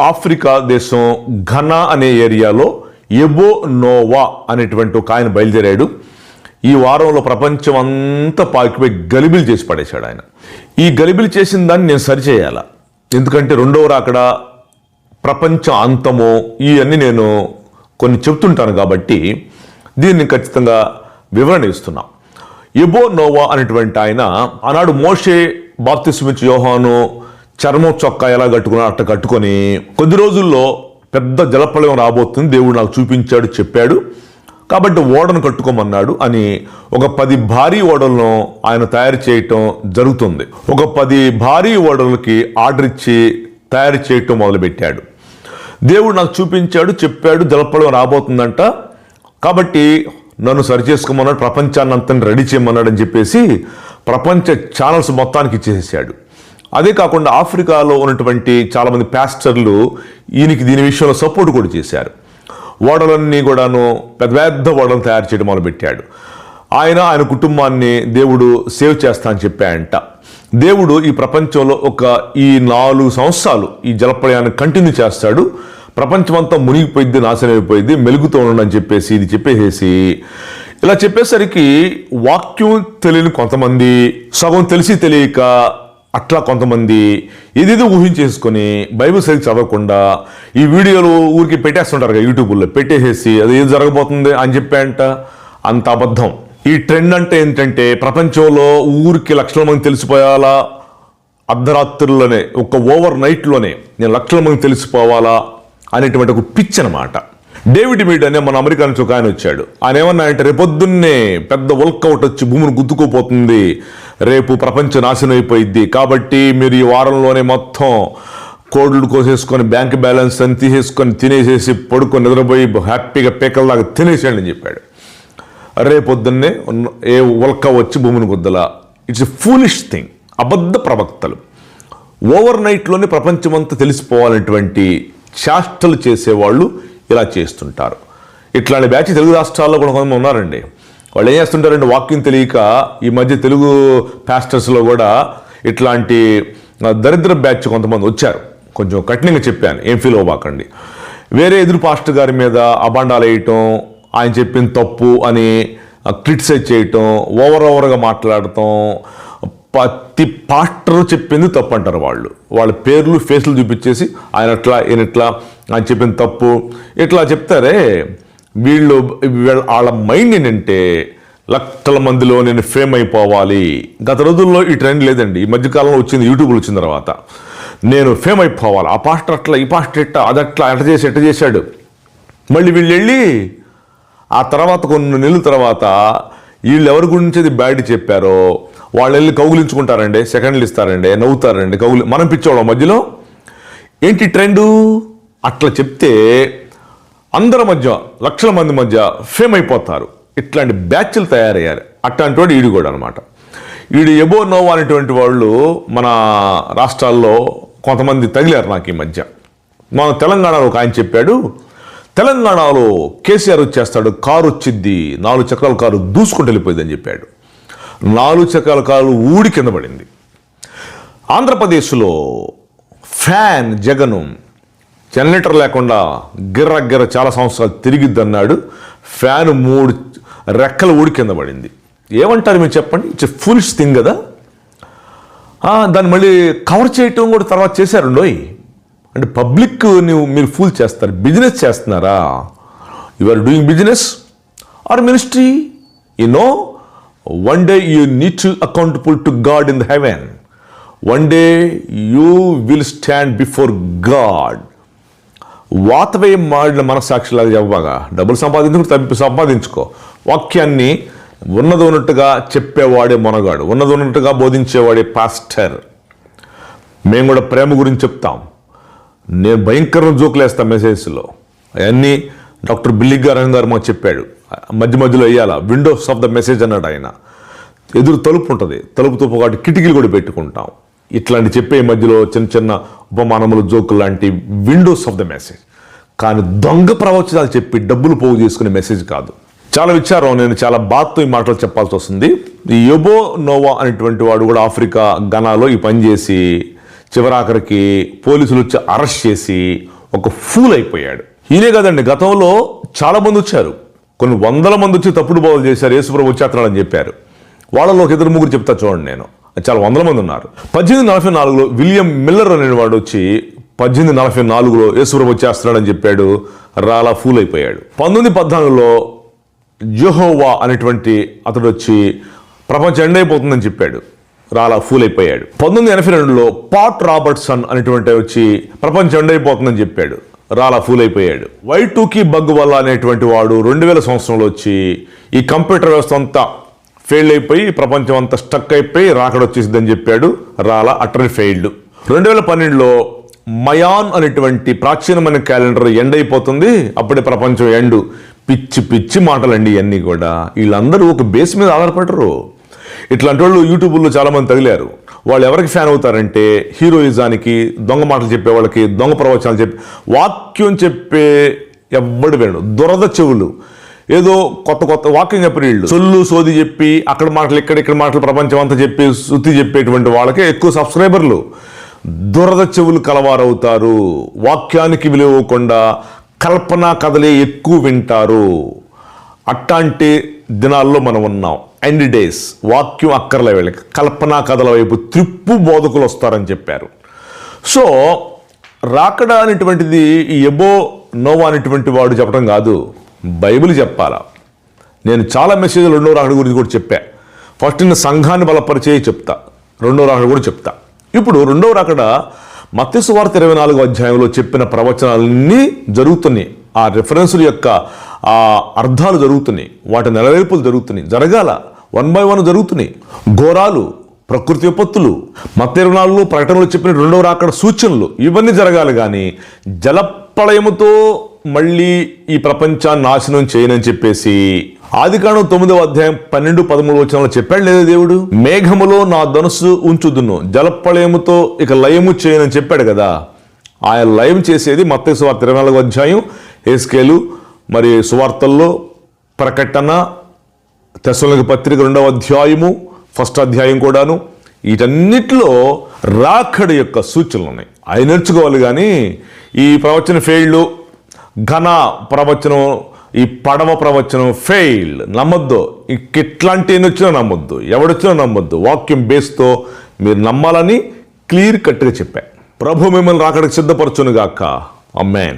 Africa దేశం Ghana అనే ఏరియాలో ఎబో నోవా అనేటువంటి ఒక ఆయన బయలుదేరాడు. ఈ వారంలో ప్రపంచం అంతా పాకిపోయి గలిబిలి చేసి పడేశాడు ఆయన. ఈ గలిబిలి చేసిన దాన్ని నేను సరిచేయాల, ఎందుకంటే రెండవ రాకడ, ప్రపంచ అంతము, ఇవన్నీ నేను కొన్ని చెప్తుంటాను కాబట్టి దీన్ని ఖచ్చితంగా వివరణ ఇస్తున్నా. ఎబో నోవా అనేటువంటి ఆయన ఆనాడు మోషే బాప్తిస్మిచ్చి యోహాను చర్మం చొక్కా ఎలా కట్టుకున్నా అట్లా కట్టుకొని కొద్ది రోజుల్లో పెద్ద జలప్రళయం రాబోతుంది, దేవుడు నాకు చూపించాడు, చెప్పాడు, కాబట్టి ఓడను కట్టుకోమన్నాడు అని ఒక 10 భారీ ఓడలను ఆయన తయారు చేయటం జరుగుతుంది. ఒక 10 భారీ ఓడలకి ఆర్డర్ ఇచ్చి తయారు చేయటం మొదలుపెట్టాడు. దేవుడు నాకు చూపించాడు, చెప్పాడు, జలప్రళయం రాబోతుందంట, కాబట్టి నన్ను సరిచేసుకోమన్నాడు, ప్రపంచాన్ని అంతా రెడీ చేయమన్నాడు అని చెప్పేసి ప్రపంచ ఛానల్స్ మొత్తానికి ఇచ్చేసాడు. అదే కాకుండా ఆఫ్రికాలో ఉన్నటువంటి చాలామంది పాస్టర్లు ఈయనకి దీని విషయంలో సపోర్ట్ కూడా చేశారు. ఓడలన్నీ కూడాను పెద్ద పెద్ద ఓడలను తయారు చేయడం మొదలుపెట్టాడు. ఆయన కుటుంబాన్ని దేవుడు సేవ్ చేస్తా అని చెప్పాయంట. దేవుడు ఈ ప్రపంచంలో ఈ 4 సంవత్సరాలు ఈ జలప్రళయాన్ని కంటిన్యూ చేస్తాడు, ప్రపంచమంతా మునిగిపోయింది, నాశనం అయిపోయింది, మెలుగుతూ ఉండని చెప్పేసి ఇది చెప్పేసి ఇలా చెప్పేసరికి వాక్యం తెలియని కొంతమంది, సగం తెలిసి తెలియక అట్లా కొంతమంది ఏదేదో ఊహించేసుకొని బైబిల్ సరిగ్గా చదవకుండా ఈ వీడియోలు ఊరికి పెట్టేస్తుంటారు కదా, యూట్యూబ్లో పెట్టేసేసి అది ఏం జరగబోతుంది అని చెప్పాయంట. అంత అబద్ధం. ఈ ట్రెండ్ అంటే ఏంటంటే ప్రపంచంలో ఊరికి లక్షల మంది తెలిసిపోయాలా, అర్ధరాత్రుల్లోనే ఓవర్ నైట్లోనే నేను లక్షల మంది తెలిసిపోవాలా అనేటువంటి ఒక పిచ్ అనమాట. డేవిడ్ మీడ్ అనే మన అమెరికా నుంచి ఒక ఆయన వచ్చాడు. ఆయన ఏమన్నా అంటే రేపొద్దున్నే పెద్ద వర్కౌట్ వచ్చి భూమిని గుద్దుకుపోతుంది, రేపు ప్రపంచం నాశనం అయిపోయింది, కాబట్టి మీరు ఈ వారంలోనే మొత్తం కోడ్లు కోసేసుకొని బ్యాంక్ బ్యాలెన్స్ అని తీసేసుకొని తినేసేసి పడుకొని నిద్రపోయి హ్యాపీగా పేకల్లాగా తినేసేయండి అని చెప్పాడు. రేపొద్దున్నే ఏ ఉల్క వచ్చి భూమిని గుద్దలా. It's a foolish thing. అబద్ధ ప్రవక్తలు ఓవర్ నైట్లోనే ప్రపంచమంతా తెలిసిపోవాలనేటువంటి చేష్టలు చేసేవాళ్ళు ఇలా చేస్తుంటారు. ఇట్లాంటి బ్యాచ్ తెలుగు రాష్ట్రాల్లో కూడా కొంతమంది ఉన్నారండి. వాళ్ళు ఏం చేస్తుంటారంటే వాక్యం తెలియక ఈ మధ్య తెలుగు పాస్టర్స్లో కూడా ఇట్లాంటి దరిద్ర బ్యాచ్ కొంతమంది వచ్చారు. కొంచెం కఠినంగా చెప్పాను, ఏం ఫీల్ అవ్వకండి. వేరే ఎదురు పాస్టర్ గారి మీద అబాండాలు వేయటం, ఆయన చెప్పిన తప్పు అని క్రిటిసైజ్ చేయటం, ఓవర్గా మాట్లాడటం, ప్రతి పాస్టర్ చెప్పింది తప్పు అంటారు వాళ్ళు. వాళ్ళ పేర్లు ఫేస్లు చూపించేసి ఆయన అట్లా ఈయనట్లా ఆయన చెప్పిన తప్పు ఇట్లా చెప్తారే. వాళ్ళ మైండ్ ఏంటంటే లక్షల మందిలో నేను ఫేమ్ అయిపోవాలి. గత రోజుల్లో ఈ ట్రెండ్ లేదండి, ఈ మధ్యకాలంలో వచ్చింది, యూట్యూబ్లో వచ్చిన తర్వాత నేను ఫేమ్ అయిపోవాలి, ఆ పాస్టర్ అట్లా, ఈ పాస్టర్ ఇట్లా, అదట్లా, ఎట్ట చేశాడు. మళ్ళీ వీళ్ళు వెళ్ళి ఆ తర్వాత కొన్ని నెలల తర్వాత వీళ్ళు ఎవరి గురించి అది బ్యాడ్ చెప్పారో వాళ్ళు వెళ్ళి కౌగులించుకుంటారండి, సెకండ్లు ఇస్తారండి, నవ్వుతారండి, మనం పిచ్చోళ్ళం మధ్యలో. ఏంటి ట్రెండు? అట్లా చెప్తే అందరి మధ్య, లక్షల మంది మధ్య ఫేమ్ అయిపోతారు. ఇట్లాంటి బ్యాచ్లు తయారయ్యారు. అట్లాంటి వాడు ఈడు కూడా అనమాట. ఈడు ఎబో నోవా అనేటువంటి వాళ్ళు మన రాష్ట్రాల్లో కొంతమంది తగిలారు నాకు ఈ మధ్య. మన తెలంగాణలో ఒక ఆయన చెప్పాడు, తెలంగాణలో కేసీఆర్ వచ్చేస్తాడు, కారు వచ్చిద్ది, 4 చక్రాల కారు దూసుకుంటూ వెళ్ళిపోయిందని చెప్పాడు. 4 చక్రాల కారు ఊడి కింద పడింది. ఆంధ్రప్రదేశ్లో ఫ్యాన్ జగను జనరేటర్ లేకుండా గిర్ర చాలా సంవత్సరాలు తిరిగిద్దన్నాడు. ఫ్యాన్ 3 రెక్కలు ఊడి కింద పడింది. ఏమంటారు మీరు చెప్పండి? ఇట్స్ ఎ ఫులిష్ థింగ్ కదా. దాన్ని మళ్ళీ కవర్ చేయటం కూడా తర్వాత చేశారండోయ్. అంటే పబ్లిక్ మీరు ఫూల్ చేస్తారు. బిజినెస్ చేస్తున్నారా? You are doing business or ministry. You know, one day you need to accountable to God in the heaven. One day you will stand before God. వాతవేయం మాడిన మనసాక్షిలాగా చెప్పగా డబ్బులు సంపాదించుకో. వాక్యాన్ని ఉన్నది ఉన్నట్టుగా చెప్పేవాడే మొనగాడు, ఉన్నది ఉన్నట్టుగా బోధించేవాడే పాస్టర్. మేము కూడా ప్రేమ గురించి చెప్తాం. నేను భయంకరమైన జోకులు వేస్తాను మెసేజ్లో. అవన్నీ డాక్టర్ బిల్లి గారు మాకు చెప్పాడు. మధ్యలో వేయాల విండోస్ ఆఫ్ ద మెసేజ్ అన్నాడు ఆయన. ఎదురు తలుపు ఉంటుంది, తలుపుతో ఒకటి కిటికీలు కూడా పెట్టుకుంటాం. ఇట్లాంటి చెప్పే మధ్యలో చిన్న చిన్న ఉపమానములు, జోకులు లాంటి విండోస్ ఆఫ్ ద మెసేజ్. కానీ దొంగ ప్రవచనాలు చెప్పి డబ్బులు పోగు చేసుకునే మెసేజ్ కాదు. చాలా విచారం. నేను చాలా బాధతో ఈ మాటలు చెప్పాల్సి వస్తుంది. ఈ ఎబో నోవా అనేటువంటి వాడు కూడా ఆఫ్రికా ఘనాలో ఈ పని చేసి చివరాఖరికి పోలీసులు వచ్చి అరెస్ట్ చేసి ఒక ఫూల్ అయిపోయాడు. ఈయనే కదండి, గతంలో చాలా మంది వచ్చారు, కొన్ని వందల మంది వచ్చి తప్పుడు బోధలు చేశారు, యేసుప్రభు వచ్చేస్తున్నాడని చెప్పారు. వాళ్ళలో ఒక ఇద్దరు ముగ్గురు చెప్తా చూడండి, నేను చాలా వందల మంది ఉన్నారు. 1844లో విలియం మిల్లర్ అనేవాడు వచ్చి 1844లో యేసుప్రభు వచ్చేస్తున్నాడని చెప్పాడు, రాలా ఫూల్ అయిపోయాడు. 1914లో యెహోవా అనేటువంటి అతడు వచ్చి ప్రపంచం ఎండ్ అయిపోతుందని చెప్పాడు, రాలా ఫూల్ అయిపోయాడు. 1982లో పాట్ రాబర్ట్సన్ అనేటువంటి వచ్చి ప్రపంచం ఎండ్ అయిపోతుందని చెప్పాడు, రాలా ఫూల్ అయిపోయాడు. Y2K బగ్ వల్ల అనేటువంటి వాడు 2000 సంవత్సరంలో వచ్చి ఈ కంప్యూటర్ వ్యవస్థ అంతా ఫెయిల్ అయిపోయి ప్రపంచం అంతా స్టక్ అయిపోయి రాకడ వచ్చేసిందని చెప్పాడు, రాలా అటర్ ఫెయిల్డ్. 2012లో మయాన్ అనేటువంటి ప్రాచీనమైన క్యాలెండర్ ఎండ్ అయిపోతుంది, అప్పుడే ప్రపంచం ఎండు. పిచ్చి పిచ్చి మాటలండి ఇవన్నీ కూడా. వీళ్ళందరూ ఒక బేస్ మీద ఆధారపడరు. ఇట్లాంటి వాళ్ళు యూట్యూబ్లో చాలామంది తగిలారు. వాళ్ళు ఎవరికి ఫ్యాన్ అవుతారంటే హీరోయిజానికి, దొంగ మాటలు చెప్పే వాళ్ళకి, దొంగ ప్రవచనాలు చెప్పి వాక్యం చెప్పే ఎవ్వడు వేడు, దురద చెవులు, ఏదో కొత్త కొత్త వాక్యం చెప్పిన వీళ్ళు సొల్లు సోది చెప్పి అక్కడ మాటలు ఇక్కడ మాటలు ప్రపంచం అంతా చెప్పి శృతి చెప్పేటువంటి వాళ్ళకే ఎక్కువ సబ్స్క్రైబర్లు. దురద చెవులు కలవారవుతారు. వాక్యానికి విలువకుండా కల్పనా కథలే ఎక్కువ వింటారు. అట్లాంటి దినాల్లో మనం ఉన్నాం. End days. వాక్యం అక్కర్లే వీళ్ళకి, కల్పనా కథల వైపు త్రిప్పు బోధకులు వస్తారని చెప్పారు. సో రాకడ అనేటువంటిది ఈ ఎబో నోవా అనేటువంటి వాడు చెప్పడం కాదు, బైబిల్ చెప్పాలా. నేను చాలా మెసేజ్లు రెండో రాకడ గురించి కూడా చెప్పా. ఫస్ట్ నేను సంఘాన్ని బలపరిచే చెప్తా, రెండో రాకడ కూడా చెప్తా. ఇప్పుడు రెండవ రాకడ మత్తయి సువార్త 24వ అధ్యాయంలో చెప్పిన ప్రవచనాలన్నీ జరుగుతున్నాయి. ఆ రిఫరెన్సుల యొక్క ఆ అర్థాలు జరుగుతున్నాయి, వాటి నెరవేర్పులు జరుగుతున్నాయి, జరగాల 1 by 1 జరుగుతున్నాయి. ఘోరాలు, ప్రకృతి విపత్తులు, మత్తయి 24లో ప్రకటనలు చెప్పిన రెండవ రాకడ సూచనలు, ఇవన్నీ జరగాలి. కానీ జలప్రళయముతో మళ్ళీ ఈ ప్రపంచాన్ని నాశనం చేయనని చెప్పేసి ఆదికాండం 9వ అధ్యాయం 12-13 వచనాల్లో చెప్పాడు లేదా దేవుడు? మేఘములో నా ధనుస్సు ఉంచుదును, జలప్రళయముతో ఇక లయము చేయనని చెప్పాడు కదా. ఆయన లయం చేసేది మత్తయి సువార్త 24వ అధ్యాయం, హెస్కేలు, మరి సువార్తల్లో ప్రకటన, తెస్సలోనికీ పత్రిక 2వ అధ్యాయము, 1st అధ్యాయం కూడాను. వీటన్నిటిలో రాకడ యొక్క సూచనలు ఉన్నాయి. అవి నేర్చుకోవాలి. కానీ ఈ ప్రవచన ఫెయిల్డ్, ఘన ప్రవచనం, ఈ పడవ ప్రవచనం ఫెయిల్ నమ్మొద్దు. ఇట్లాంటి వచ్చినా నమ్మొద్దు, ఎవడొచ్చినా నమ్మొద్దు. వాక్యం బేస్తో మీరు నమ్మాలని క్లియర్ కట్గా చెప్పా. ప్రభు మిమ్మల్ని రాకడకు సిద్ధపరచునుగాక. ఆమేన్.